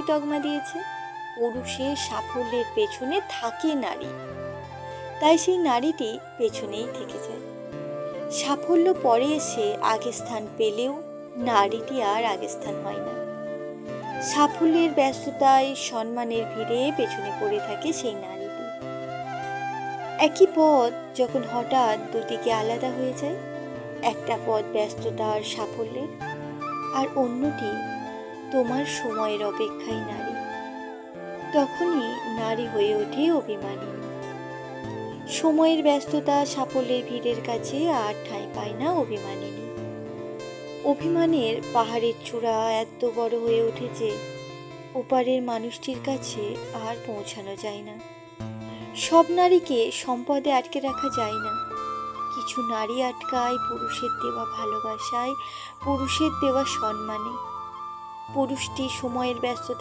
তকমা দিয়েছে পুরুষের সাফল্যের পেছনে থাকে নারী, তাই সেই নারীটি পেছনেই থেকে যায়। সাফল্য পরে এসে আগে স্থান পেলেও নারীটি আর আগে স্থান হয় না। সাফল্যের ব্যস্ততায়, সম্মানের ভিড়ে পেছনে পড়ে থাকে সেই নারীটি। একই পথ যখন হঠাৎ দুদিকে আলাদা হয়ে যায়, একটা পথ ব্যস্ততার সাফল্যের, আর অন্যটি তোমার সময়ের অপেক্ষায় নারী, তখনই নারী হয়ে ওঠে অভিমানী। সময়ের ব্যস্ততা সাফল্যের ভিড়ের কাছে আর ঠাঁই পায় না অভিমানিনী। অভিমানের পাহাড়ের চূড়া এত বড় হয়ে উঠেছে ওপারের মানুষটির কাছে আর পৌঁছানো যায় না। সব নারীকে সম্পদে আটকে রাখা যায় না। কিছু নারী আটকায় পুরুষের দেওয়া ভালোবাসায়, পুরুষের দেওয়া সম্মানে। পুরুষটি সময়ের ব্যস্ততায়